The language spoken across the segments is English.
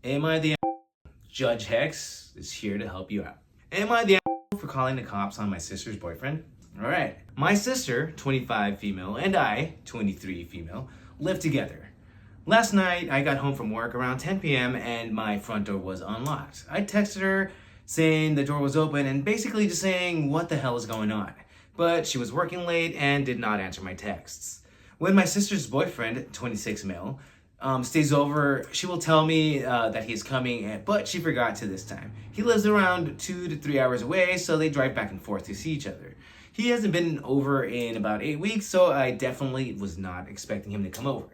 Am I the Judge Hexx is here to help you out. Am I the for calling the cops on my sister's boyfriend? Alright. My sister, 25 female, and I, 23 female, live together. Last night, I got home from work around 10 p.m. and my front door was unlocked. I texted her saying the door was open and basically just saying what the hell is going on. But she was working late and did not answer my texts. When my sister's boyfriend, 26 male, stays over, she will tell me that he's coming, but she forgot to this time. He lives around 2 to 3 hours away, so they drive back and forth to see each other. He hasn't been over in about 8 weeks, so I definitely was not expecting him to come over.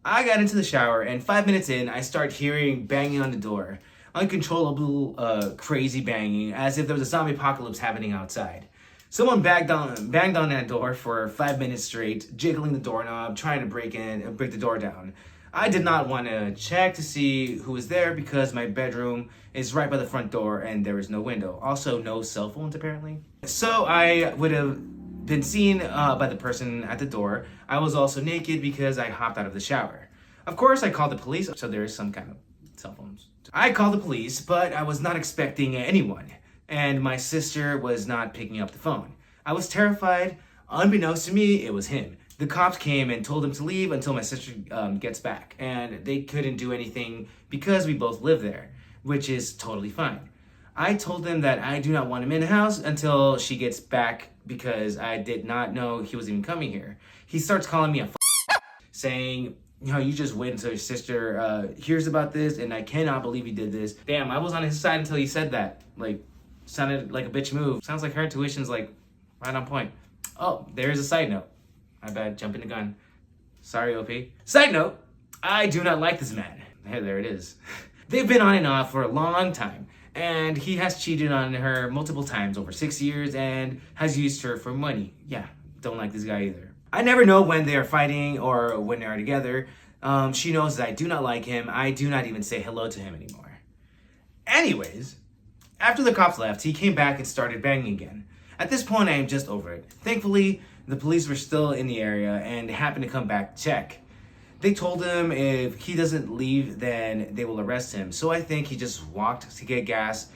I got into the shower, and 5 minutes in, I start hearing banging on the door. Uncontrollable, crazy banging, as if there was a zombie apocalypse happening outside. Someone banged on that door for 5 minutes straight, jiggling the doorknob, trying to break the door down. I did not want to check to see who was there because my bedroom is right by the front door and there is no window. Also, no cell phones apparently. So I would have been seen by the person at the door. I was also naked because I hopped out of the shower. Of course, I called the police, so there is some kind of cell phones. I called the police, but I was not expecting anyone. And my sister was not picking up the phone. I was terrified. Unbeknownst to me, it was him. The cops came and told him to leave until my sister gets back, and they couldn't do anything because we both live there, which is totally fine. I told them that I do not want him in the house until she gets back because I did not know he was even coming here. He starts calling me a saying, you just wait until your sister hears about this, and I cannot believe you did this. Damn, I was on his side until he said that. Sounded like a bitch move. Sounds like her intuition's right on point. Oh, there's a side note. My bad, jumping the gun. Sorry, OP. Side note, I do not like this man. Hey, there it is. They've been on and off for a long time, and he has cheated on her multiple times over 6 years and has used her for money. Yeah, don't like this guy either. I never know when they are fighting or when they are together. She knows that I do not like him. I do not even say hello to him anymore. Anyways, after the cops left, he came back and started banging again. At this point, I am just over it. Thankfully, the police were still in the area and happened to come back to check. They told him if he doesn't leave, then they will arrest him. So I think he just walked to get gas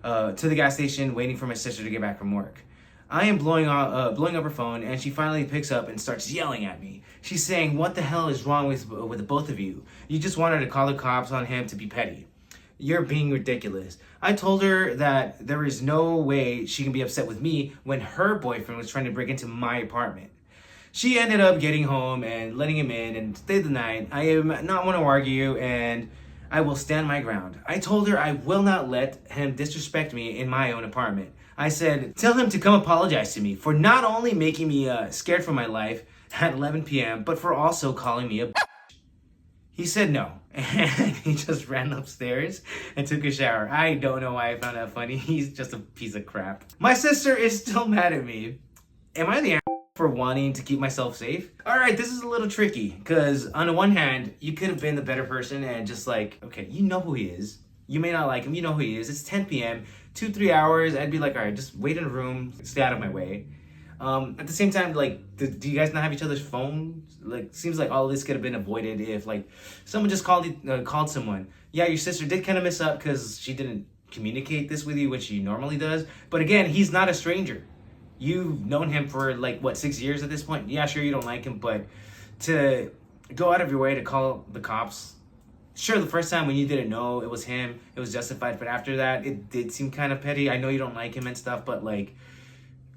to the gas station, waiting for my sister to get back from work. I am blowing up her phone, and she finally picks up and starts yelling at me. She's saying, "What the hell is wrong with the both of you? You just wanted to call the cops on him to be petty. You're being ridiculous." I told her that there is no way she can be upset with me when her boyfriend was trying to break into my apartment. She ended up getting home and letting him in and stayed the night. I am not want to argue, and I will stand my ground. I told her I will not let him disrespect me in my own apartment. I said, tell him to come apologize to me for not only making me scared for my life at 11 p.m., but for also calling me a bitch. He said no, and he just ran upstairs and took a shower. I don't know why I found that funny. He's just a piece of crap. My sister is still mad at me. Am I the for wanting to keep myself safe? All right, this is a little tricky because on the one hand, you could have been the better person and just okay, you know who he is. You may not like him, you know who he is. It's 10 p.m., 2-3 hours. I'd be like, all right, just wait in a room, stay out of my way. At the same time, do you guys not have each other's phones? Seems like all of this could have been avoided if, someone just called someone. Yeah, your sister did kind of mess up because she didn't communicate this with you, which she normally does. But again, he's not a stranger. You've known him for, 6 years at this point? Yeah, sure, you don't like him, but to go out of your way to call the cops, sure, the first time when you didn't know it was him, it was justified, but after that, it did seem kind of petty. I know you don't like him and stuff, but,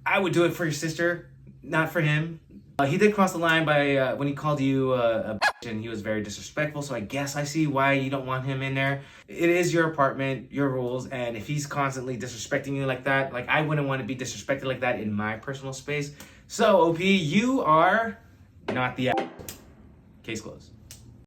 I would do it for your sister, not for him. He did cross the line by when he called you a bitch, and he was very disrespectful, so I guess I see why you don't want him in there. It is your apartment, your rules, and if he's constantly disrespecting you like that, I wouldn't want to be disrespected like that in my personal space. So, OP, you are not the case closed.